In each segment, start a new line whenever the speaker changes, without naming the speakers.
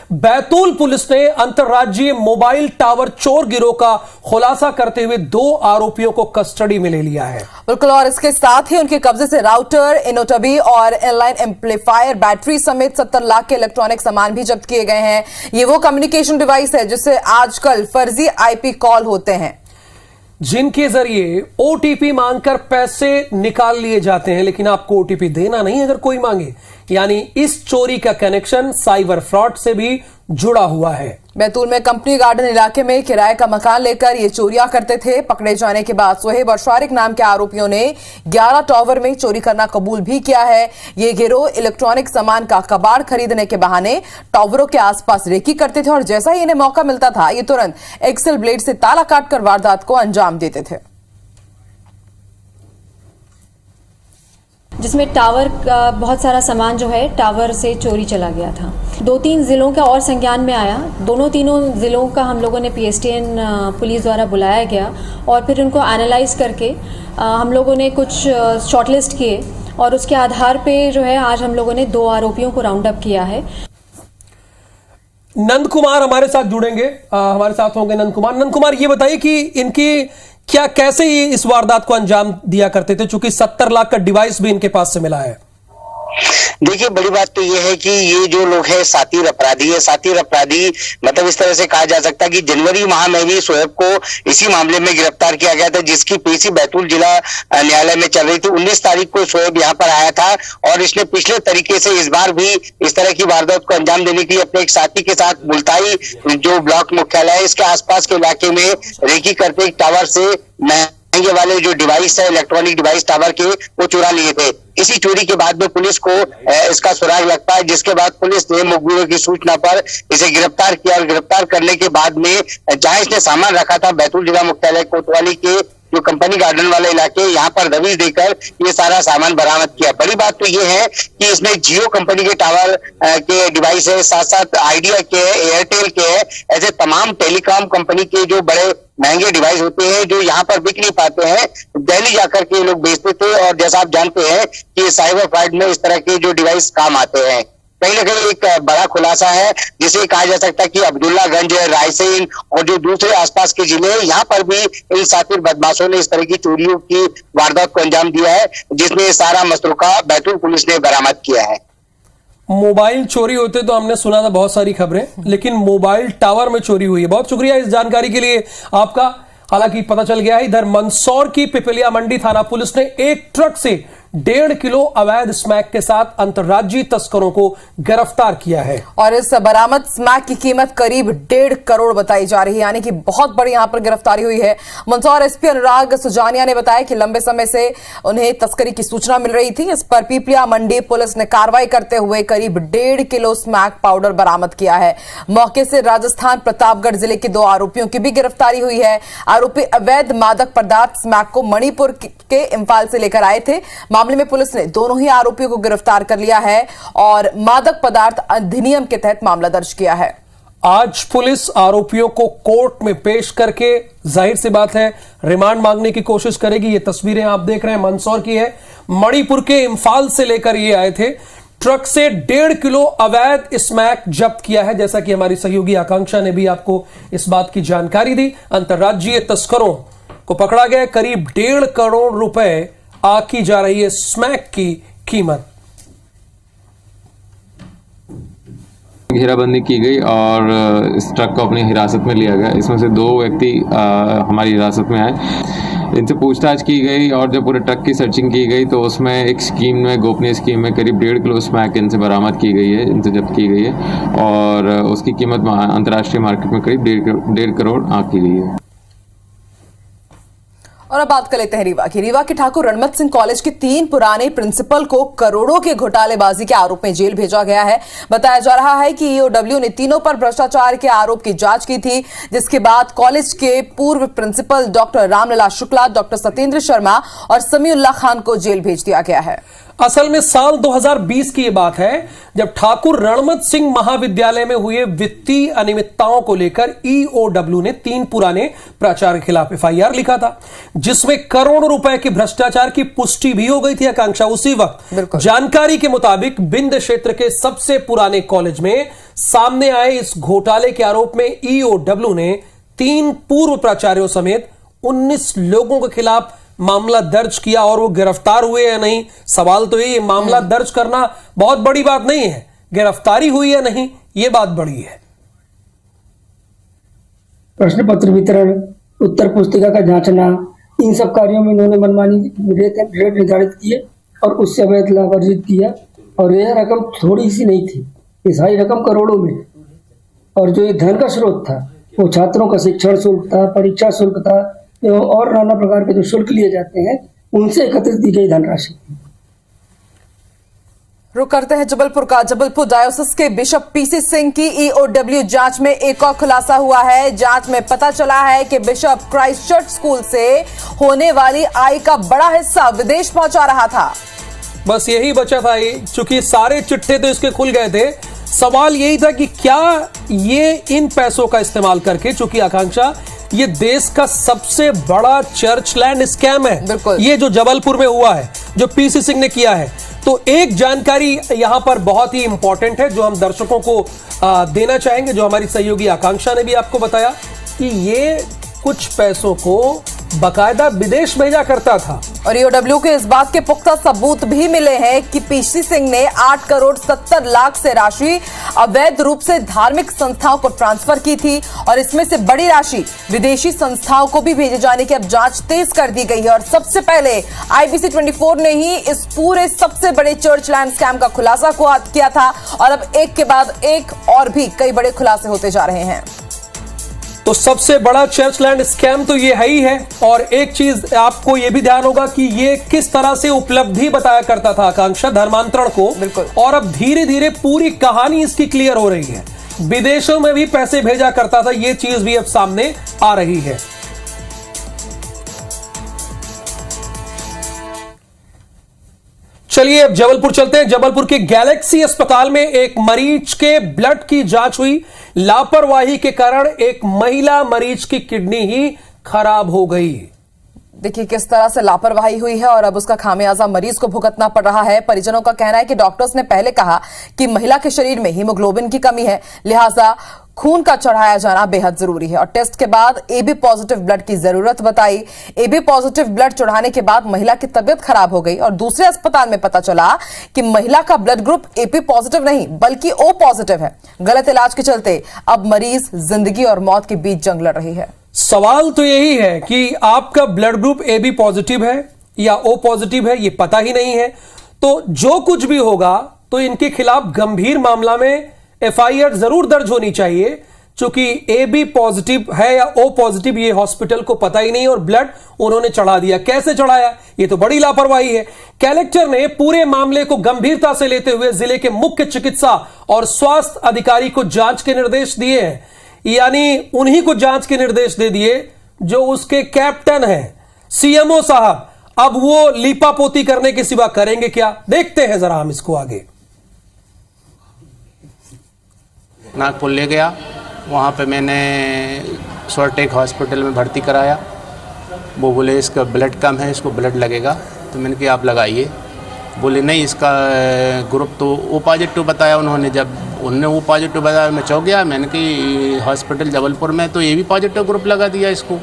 Betul police ने अंतर्राज्यीय mobile tower चोर गिरोह का खुलासा करते हुए 2 आरोपियों को कस्टडी में ले लिया है।
बिल्कुल, और इसके साथ ही उनके कब्जे से राउटर, इनोटबी और इनलाइन एम्पलीफायर, बैटरी समेत 70 लाख के इलेक्ट्रॉनिक सामान भी जब्त किए गए हैं। ये वो कम्युनिकेशन डिवाइस है जिससे आजकल फर्जी आईपी कॉल होते हैं,
जिनके जरिए ओटीपी मांगकर पैसे निकाल लिए जाते हैं, लेकिन आपको ओटीपी देना नहीं अगर कोई मांगे। यानी इस चोरी का कनेक्शन साइबर फ्रॉड से भी जुड़ा हुआ है।
बैतूल में कंपनी गार्डन इलाके में किराए का मकान लेकर ये चोरियां करते थे। पकड़े जाने के बाद सोहेब और शारिक नाम के आरोपियों ने 11 टावर में चोरी करना कबूल भी किया है। ये गिरोह इलेक्ट्रॉनिक सामान का कबाड़ खरीदने के बहाने टावरों के आसपास रेकी करते थे और जैसा ही इन्हें मौका मिलता था ये तुरंत एक्सेल ब्लेड से ताला काटकर वारदात को अंजाम देते थे,
जिसमें टावर का बहुत सारा सामान जो है टावर से चोरी चला गया था। 2-3 ज़िलों का और संज्ञान में आया। तीनों ज़िलों का हम लोगों ने पीएसटीएन पुलिस द्वारा बुलाया गया और फिर उनको एनालाइज करके हम लोगों ने कुछ शॉर्टलिस्ट किए और उसके आधार पे जो है आज हम लोगों ने 2 आरोपियों को राउंड अप किया है।
नंद कुमार हमारे साथ जुड़ेंगे, हमारे साथ होंगे नंद कुमार। नंद कुमार, ये बताइए कि इनकी कैसे ये इस वारदात को अंजाम दिया करते थे, चूंकि 70 लाख का डिवाइस भी इनके पास से मिला है।
देखिए, बड़ी बात तो ये है कि ये जो लोग हैं सातिर अपराधी है। सातिर अपराधी मतलब इस तरह से कहा जा सकता है कि जनवरी माह में भी शोएब को इसी मामले में गिरफ्तार किया गया था, जिसकी पेशी बैतूल जिला न्यायालय में चल रही थी। 19 तारीख को शोएब यहाँ पर आया था और इसने पिछले तरीके से इस बार भी इस तरह की वारदात को अंजाम देने के लिए अपने एक साथी के साथ मुल्ताई जो ब्लॉक मुख्यालय है इसके आसपास के इलाके में रेकी करते एक टावर से महंगे वाले जो डिवाइस है, इलेक्ट्रॉनिक डिवाइस टावर के, वो चुरा लिए थे। इसी चोरी के बाद में पुलिस को इसका सुराग लगता है, जिसके बाद पुलिस ने मुखबिरों की सूचना पर इसे गिरफ्तार किया और गिरफ्तार करने के बाद में जहां इसने सामान रखा था बैतूल जिला मुख्यालय कोतवाली के जो कंपनी गार्डन वाले इलाके, यहाँ पर दबिश देकर ये सारा सामान बरामद किया। बड़ी बात तो ये है कि इसमें जियो कंपनी के टावर के डिवाइस है, साथ साथ आइडिया के है, एयरटेल के है, ऐसे तमाम टेलीकॉम कंपनी के जो बड़े महंगे डिवाइस होते हैं जो यहाँ पर बिक नहीं पाते हैं, दिल्ली जाकर के लोग बेचते थे। और जैसा आप जानते हैं कि साइबर फ्रॉड में इस तरह के जो डिवाइस काम आते हैं। कहीं ना कहीं एक बड़ा खुलासा है जिसे कहा जा सकता है कि अब्दुल्लागंज, रायसेन और जो दूसरे आसपास के जिले हैं, यहाँ पर भी इन सातिर बदमाशों ने इस तरह की चोरियों की वारदात को अंजाम दिया है, जिसमें सारा मसरूका बैतूल पुलिस ने बरामद किया है।
मोबाइल चोरी होते तो हमने सुना था बहुत सारी खबरें, लेकिन मोबाइल टावर में चोरी हुई है। बहुत शुक्रिया इस जानकारी के लिए आपका। हालांकि पता चल गया है इधर मंदसौर की पिपलिया मंडी थाना पुलिस ने एक ट्रक से 1.5 किलो अवैध स्मैक के साथ अंतर्राज्यीय तस्करों को गिरफ्तार किया है
और इस बरामद स्मैक की कीमत करीब 1.5 करोड़ बताई जा रही है, यानी कि बहुत बड़ी यहां पर गिरफ्तारी हुई है। मंदसौर एसपी अनुराग सुजानिया ने बताया कि लंबे समय से उन्हें तस्करी की सूचना मिल रही थी। इस पर पिपलिया मंडी पुलिस ने कार्रवाई करते हुए करीब 1.5 किलो स्मैक पाउडर बरामद किया है। मौके से राजस्थान प्रतापगढ़ जिले के 2 आरोपियों की भी गिरफ्तारी हुई है। आरोपी अवैध मादक पदार्थ स्मैक को मणिपुर के इम्फाल से लेकर आए थे। मामले में पुलिस ने दोनों ही आरोपियों को गिरफ्तार कर लिया है और मादक पदार्थ अधिनियम के तहत मामला दर्ज किया है।
आज पुलिस आरोपियों को कोर्ट में पेश करके जाहिर सी बात है रिमांड मांगने की कोशिश करेगी। ये तस्वीरें आप देख रहे हैं मंदसौर की है। मणिपुर के इम्फाल से लेकर ये आए थे। ट्रक से 1.5 किलो अवैध स्मैक जब्त किया है। जैसा कि हमारी सहयोगी आकांक्षा ने भी आपको इस बात की जानकारी दी। अंतर्राज्यीय तस्करों को पकड़ा गया। करीब 1.5 करोड़ रुपए आकी जा रही है स्मैक की कीमत।
घेराबंदी की गई और इस ट्रक को अपनी हिरासत में लिया गया। इसमें से 2 व्यक्ति हमारी हिरासत में आए, इनसे पूछताछ की गई और जब पूरे ट्रक की सर्चिंग की गई तो उसमें एक स्कीम में, गोपनीय स्कीम में करीब 1.5 किलो स्मैक इनसे बरामद की गई है, इनसे जब्त की गई है और उसकी कीमत अंतर्राष्ट्रीय मार्केट में करीब 1.5 करोड़ आंकी गई है।
और अब बात कर लेते हैं रीवा की। रीवा के ठाकुर रणमत सिंह कॉलेज के 3 पुराने प्रिंसिपल को करोड़ों के घोटालेबाजी के आरोप में जेल भेजा गया है। बताया जा रहा है कि ईओडब्ल्यू ने तीनों पर भ्रष्टाचार के आरोप की जांच की थी, जिसके बाद कॉलेज के पूर्व principal doctor Ramlala Shukla, doctor Satyendra Sharma और समीउल्लाह खान को जेल भेज दिया गया है।
असल में साल 2020 की यह बात है जब ठाकुर रणमत सिंह महाविद्यालय में हुए वित्तीय अनियमितताओं को लेकर ईओडब्ल्यू ने 3 पुराने प्राचार्य के खिलाफ एफआईआर लिखा था, जिसमें करोड़ों रुपए के भ्रष्टाचार की पुष्टि भी हो गई थी। आकांक्षा, उसी वक्त जानकारी के मुताबिक बिंद क्षेत्र के सबसे पुराने कॉलेज में सामने आए इस घोटाले के आरोप में ईओडब्ल्यू ने 3 पूर्व प्राचार्यों समेत 19 लोगों के खिलाफ मामला दर्ज किया और वो गिरफ्तार हुए या नहीं। सवाल तो ये मामला दर्ज करना बहुत बड़ी बात नहीं है, गिरफ्तारी हुई या नहीं ये बात बड़ी है।
प्रश्न पत्र वितरण, उत्तर पुस्तिका का जांचना, इन सब कार्यों में इन्होंने मनमानी रेट निर्धारित किए और उससे अवैध लाभ अर्जित किया। और यह रकम थोड़ी सी नहीं थी, ये सारी रकम करोड़ों में। और जो ये धन का स्रोत था वो छात्रों का शिक्षण शुल्क था, परीक्षा शुल्क था एवं और नाना प्रकार के जो शुल्क लिए जाते हैं उनसे एकत्रित की गई धनराशि।
रुक करते हैं जबलपुर का। जबलपुर डायोसिस के बिशप पीसी सिंह की ईओडब्ल्यू जांच में एक और खुलासा हुआ है। जांच में पता चला है कि बिशप क्राइस्टचर्च स्कूल से होने वाली आय का बड़ा हिस्सा विदेश पहुंचा रहा था।
बस यही बचा था, चूंकि सारे चिट्ठे तो इसके खुल गए थे। सवाल यही था कि क्या ये इन पैसों का इस्तेमाल करके, चूंकि आकांक्षा ये देश का सबसे बड़ा चर्च लैंड स्कैम है,
बिल्कुल
ये जो जबलपुर में हुआ है, जो पीसी सिंह ने किया है। तो एक जानकारी यहां पर बहुत ही इंपॉर्टेंट है जो हम दर्शकों को देना चाहेंगे, जो हमारी सहयोगी आकांक्षा ने भी आपको बताया कि ये कुछ पैसों को बकायदा विदेश भेजा करता था।
और ईओडब्ल्यू के इस बात के पुख्ता सबूत भी मिले हैं कि पीसी सिंह ने 8 करोड़ 70 लाख से राशि अवैध रूप से धार्मिक संस्थाओं को ट्रांसफर की थी और इसमें से बड़ी राशि विदेशी संस्थाओं को भी भेजे जाने की अब जांच तेज कर दी गई है। और सबसे पहले IBC 24 ने ही इस पूरे सबसे बड़े चर्च लैंड स्कैम का खुलासा किया था और अब एक के बाद एक और भी कई बड़े खुलासे होते जा रहे हैं।
तो सबसे बड़ा चर्च लैंड स्कैम तो ये है ही है। और एक चीज आपको ये भी ध्यान होगा कि ये किस तरह से उपलब्धि बताया करता था आकांक्षा धर्मांतरण को,
बिल्कुल।
और अब धीरे धीरे पूरी कहानी इसकी क्लियर हो रही है। विदेशों में भी पैसे भेजा करता था, ये चीज भी अब सामने आ रही है। चलिए अब जबलपुर चलते हैं। जबलपुर के गैलेक्सी अस्पताल में एक मरीज के ब्लड की जांच हुई। लापरवाही के कारण एक महिला मरीज की किडनी ही खराब हो गई।
देखिए किस तरह से लापरवाही हुई है और अब उसका खामियाजा मरीज को भुगतना पड़ रहा है। परिजनों का कहना है कि डॉक्टर्स ने पहले कहा कि महिला के शरीर में हीमोग्लोबिन की कमी है, लिहाजा खून का चढ़ाया जाना बेहद जरूरी है। और टेस्ट के बाद AB पॉजिटिव ब्लड की जरूरत बताई। AB पॉजिटिव ब्लड चढ़ाने के बाद महिला की तबीयत खराब हो गई और दूसरे अस्पताल में पता चला कि महिला का ब्लड ग्रुप AP पॉजिटिव नहीं बल्कि O पॉजिटिव है। गलत इलाज के चलते अब मरीज जिंदगी और मौत के बीच जंग लड़ रही है।
सवाल तो यही है कि आपका ब्लड ग्रुप AB पॉजिटिव है या O पॉजिटिव है, ये पता ही नहीं है। तो जो कुछ भी होगा तो इनके खिलाफ गंभीर मामला में FIR जरूर दर्ज होनी चाहिए, क्योंकि AB पॉजिटिव है या O पॉजिटिव ये हॉस्पिटल को पता ही नहीं और ब्लड उन्होंने चढ़ा दिया। कैसे चढ़ाया, ये तो बड़ी लापरवाही है। कलेक्टर ने पूरे मामले को गंभीरता से लेते हुए जिले के मुख्य चिकित्सा और स्वास्थ्य अधिकारी को जांच के निर्देश दिए हैं, यानी उन्हीं को जांच के निर्देश दे दिए जो उसके कैप्टन हैं CMO साहब। अब वो लीपापोती करने के सिवा करेंगे क्या, देखते हैं जरा हम इसको आगे।
नागपुर ले गया, वहाँ पे मैंने स्वरटेक हॉस्पिटल में भर्ती कराया। वो बोले इसका ब्लड कम है, इसको ब्लड लगेगा। तो मैंने कहा आप लगाइए। बोले नहीं, इसका ग्रुप तो O पॉजिटिव बताया उन्होंने। जब उन्होंने O पॉजिटिव बताया मैं चौंक गया। मैंने कि हॉस्पिटल जबलपुर में तो AB पॉजिटिव ग्रुप लगा दिया इसको।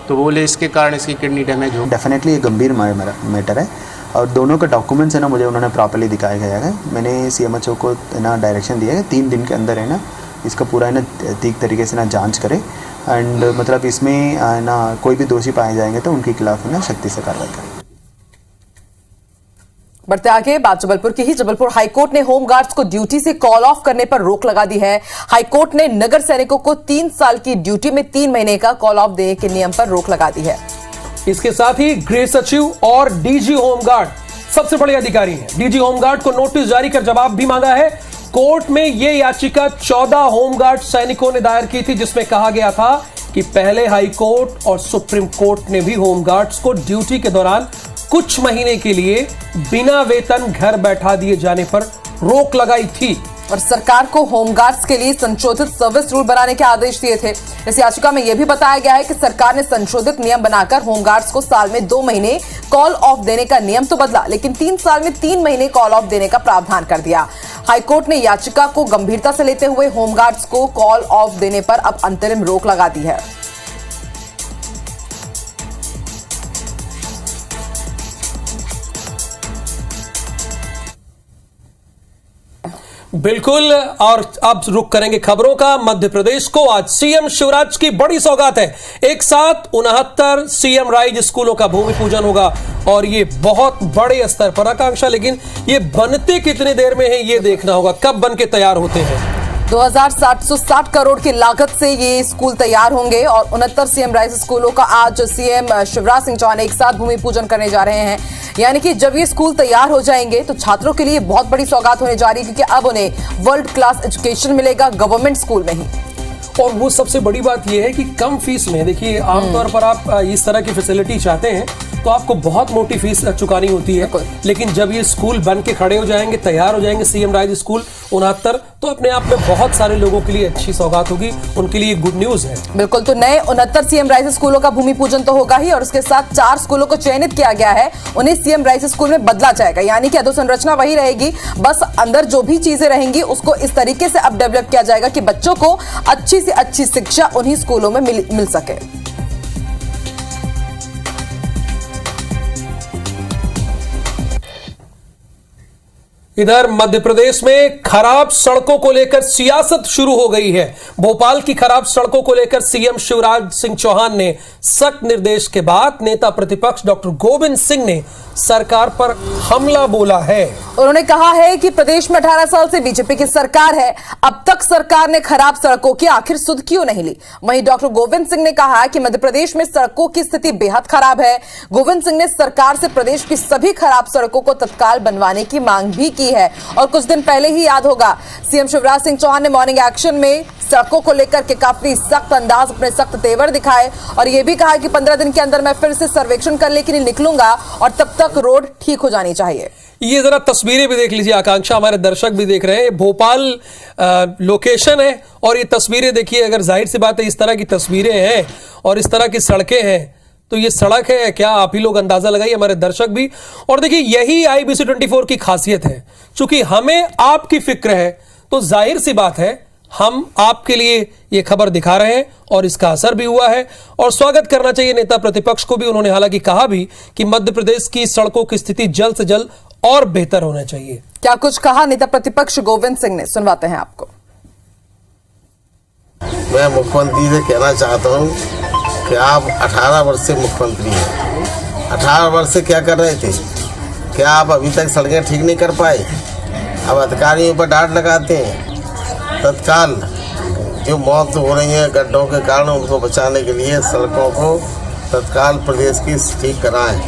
तो बोले इसके कारण इसकी किडनी डैमेज हो।
डेफिनेटली ये गंभीर मैटर है और दोनों का डॉक्यूमेंट्स है ना मुझे उन्होंने प्रॉपर्ली दिखाया गया है। मैंने CMHO को है ना डायरेक्शन दिया है 3 दिन के अंदर है ना इसका पूरा है ना ठीक तरीके से ना जांच करें एंड मतलब इसमें है ना कोई भी दोषी पाए जाएंगे तो उनके खिलाफ है ना सख्ती से कार्रवाई करें।
बढ़ते आगे, बात जबलपुर की ही। जबलपुर हाईकोर्ट ने होमगार्ड्स को ड्यूटी से कॉल ऑफ करने पर रोक लगा दी है। हाईकोर्ट ने नगर सैनिकों को 3 साल की ड्यूटी में 3 महीने का कॉल ऑफ देने के नियम पर रोक लगा दी है।
इसके साथ ही गृह सचिव और DG होमगार्ड सबसे बड़े अधिकारी हैं। DG होमगार्ड को नोटिस जारी कर जवाब भी मांगा है। कोर्ट में यह याचिका 14 होमगार्ड सैनिकों ने दायर की थी, जिसमें कहा गया था कि पहले हाई कोर्ट और सुप्रीम कोर्ट ने भी होमगार्ड्स को ड्यूटी के दौरान कुछ महीने के लिए बिना वेतन घर बैठा दिए जाने पर रोक लगाई थी।
और सरकार को होमगार्ड्स के लिए संशोधित सर्विस रूल बनाने के आदेश दिए थे। इस याचिका में यह भी बताया गया है कि सरकार ने संशोधित नियम बनाकर होमगार्ड्स को साल में 2 महीने कॉल ऑफ देने का नियम तो बदला, लेकिन 3 साल में 3 महीने कॉल ऑफ देने का प्रावधान कर दिया। हाईकोर्ट ने याचिका को गंभीरता से लेते हुए होमगार्ड्स को कॉल ऑफ देने पर अब अंतरिम रोक लगा दी है।
बिल्कुल। और अब रुक करेंगे खबरों का। मध्य प्रदेश को आज सीएम शिवराज की बड़ी सौगात है। एक साथ 69 सीएम राइज स्कूलों का भूमि पूजन होगा और ये बहुत बड़े स्तर पर आकांक्षा, लेकिन ये बनते कितनी देर में है ये देखना होगा, कब बन के तैयार होते हैं।
2760 करोड़ की लागत से ये स्कूल तैयार होंगे और 69 सीएम राइज स्कूलों का आज सीएम शिवराज सिंह चौहान एक साथ भूमि पूजन करने जा रहे हैं। यानी कि जब ये स्कूल तैयार हो जाएंगे तो छात्रों के लिए बहुत बड़ी सौगात होने जा रही है, क्योंकि अब उन्हें वर्ल्ड क्लास एजुकेशन मिलेगा गवर्नमेंट स्कूल में ही।
और वो सबसे बड़ी बात यह है कि कम फीस में, देखिए आमतौर पर आप इस तरह की फैसिलिटी चाहते हैं तो आपको बहुत मोटी फीस चुकानी होती है, लेकिन जब ये स्कूल बन के खड़े हो जाएंगे, तैयार हो जाएंगे सीएम राइज स्कूल 69, तो अपने आप में बहुत सारे लोगों के लिए अच्छी सौगात होगी, उनके लिए गुड न्यूज है।
बिल्कुल। तो नए 69 सीएम राइज स्कूलों का भूमि पूजन तो होगा ही, और उसके साथ 4 स्कूलों को चयनित किया गया है, उन्हें सीएम राइज स्कूल में बदला जाएगा। यानी कि अधोसंरचना वही रहेगी, बस अंदर जो भी चीजें रहेंगी उसको इस तरीके से अब डेवलप किया जाएगा कि बच्चों को अच्छी से अच्छी शिक्षा उन्हीं स्कूलों में मिल सके।
इधर मध्य प्रदेश में खराब सड़कों को लेकर सियासत शुरू हो गई है। भोपाल की खराब सड़कों को लेकर सीएम शिवराज सिंह चौहान ने सख्त निर्देश के बाद नेता प्रतिपक्ष डॉक्टर गोविंद सिंह ने सरकार पर हमला बोला है।
उन्होंने कहा है कि प्रदेश में 18 साल से बीजेपी की सरकार है, अब तक सरकार ने खराब सड़कों की आखिर सुध क्यों नहीं ली। वहीं डॉक्टर गोविंद सिंह ने कहा कि मध्य प्रदेश में सड़कों की स्थिति बेहद खराब है। गोविंद सिंह ने सरकार से प्रदेश की सभी खराब सड़कों को तत्काल बनवाने की मांग भी की है। और कुछ दिन पहले ही याद होगा, सीएम शिवराज सिंह चौहान ने मॉर्निंग एक्शन में सड़कों को लेकर के काफी सख्त अंदाज, अपने सख्त तेवर दिखाए और यह भी कहा कि 15 दिन के अंदर मैं फिर से सर्वेक्षण करने के लिए निकलूंगा और तब तक रोड ठीक हो जानी चाहिए।
ये जरा तस्वीरें भी देख लीजिए, आकांक्षा, हमारे दर्शक भी देख रहे हैं। भोपाल लोकेशन है और ये तस्वीरें देखिए। अगर जाहिर सी बात है इस तरह की तस्वीरें हैं और इस तरह की सड़कें हैं तो ये सड़क है क्या, आप ही लोग अंदाजा लगाइए, हमारे दर्शक भी। और देखिए यही IBC 24 की खासियत है, चूंकि हमें आपकी फिक्र है तो जाहिर सी बात है हम आपके लिए ये खबर दिखा रहे हैं और इसका असर भी हुआ है। और स्वागत करना चाहिए नेता प्रतिपक्ष को भी। उन्होंने हालांकि कहा भी कि मध्य प्रदेश की सड़कों की स्थिति जल्द से जल्द और बेहतर होना चाहिए।
क्या कुछ कहा नेता प्रतिपक्ष गोविंद सिंह ने, सुनवाते हैं आपको।
मैं मुख्यमंत्री से कहना चाहता हूँ कि आप 18 वर्ष से मुख्यमंत्री हैं। 18 वर्ष से क्या कर रहे थे? क्या आप अभी तक सड़कें ठीक नहीं कर पाए? अब अधिकारियों पर डांट लगाते हैं। तत्काल जो मौत हो रही है गड्ढों के कारण, उनको बचाने के लिए सड़कों को तत्काल प्रदेश की ठीक कराएं।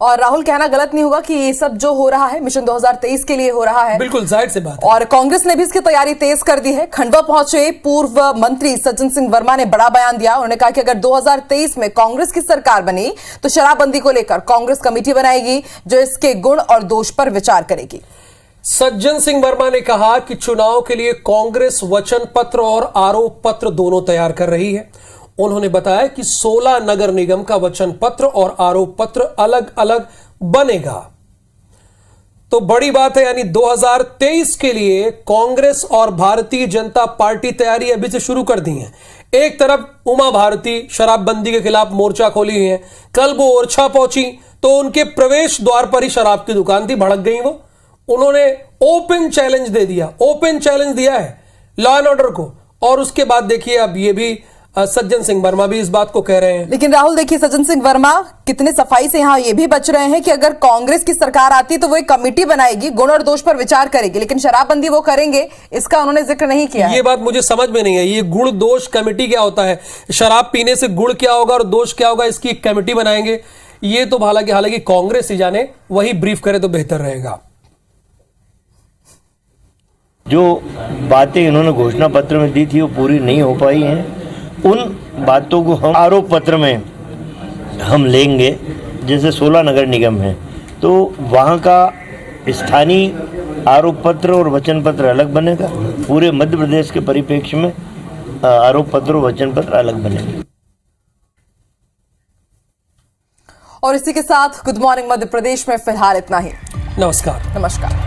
और राहुल, कहना गलत नहीं होगा कि ये सब जो हो रहा है मिशन 2023 के लिए हो रहा है।
बिल्कुल जाहिर सी बात है।
और कांग्रेस ने भी इसकी तैयारी तेज कर दी है। खंडवा पहुंचे पूर्व मंत्री सज्जन सिंह वर्मा ने बड़ा बयान दिया। उन्होंने कहा कि अगर 2023 में कांग्रेस की सरकार बनी तो शराबबंदी को लेकर कांग्रेस कमेटी बनाएगी जो इसके गुण और दोष पर विचार करेगी।
सज्जन सिंह वर्मा ने कहा कि चुनाव के लिए कांग्रेस वचन पत्र और आरोप पत्र दोनों तैयार कर रही है। उन्होंने बताया कि 16 नगर निगम का वचन पत्र और आरोप पत्र अलग अलग बनेगा। तो बड़ी बात है, यानी 2023 के लिए कांग्रेस और भारतीय जनता पार्टी तैयारी अभी से शुरू कर दी है। एक तरफ उमा भारती शराबबंदी के खिलाफ मोर्चा खोली है। कल वो ओरछा पहुंची तो उनके प्रवेश द्वार पर ही शराब की दुकान थी, भड़क गई वो। उन्होंने ओपन चैलेंज दे दिया, ओपन चैलेंज दिया है लॉ एंड ऑर्डर को। और उसके बाद देखिए अब ये भी सज्जन सिंह वर्मा भी इस बात को कह रहे हैं।
लेकिन राहुल देखिए, सज्जन सिंह वर्मा कितने सफाई से यहां ये भी बच रहे हैं कि अगर कांग्रेस की सरकार आती तो वो एक कमेटी बनाएगी, गुण और दोष पर विचार करेगी, लेकिन शराबबंदी वो करेंगे इसका उन्होंने जिक्र नहीं किया।
ये बात मुझे समझ में नहीं है, ये गुण दोष कमेटी क्या होता है? शराब पीने से गुण क्या होगा और दोष क्या होगा, इसकी एक कमेटी बनाएंगे। ये तो हालांकि कांग्रेस ही जाने, वही ब्रीफ करे तो बेहतर रहेगा।
जो बातें इन्होंने घोषणा पत्र में दी थी वो पूरी नहीं हो पाई हैं। उन बातों को हम आरोप पत्र में हम लेंगे। जैसे 16 नगर निगम हैं तो वहाँ का स्थानीय आरोप पत्र और वचन पत्र अलग बनेगा। पूरे मध्य प्रदेश के परिप्रेक्ष्य में आरोप पत्र और वचन पत्र अलग बनेंगे।
और इसी के साथ गुड मॉर्निंग मध्य प्रदेश में फिलहाल इतना ही।
नमस्कार।
नमस्कार।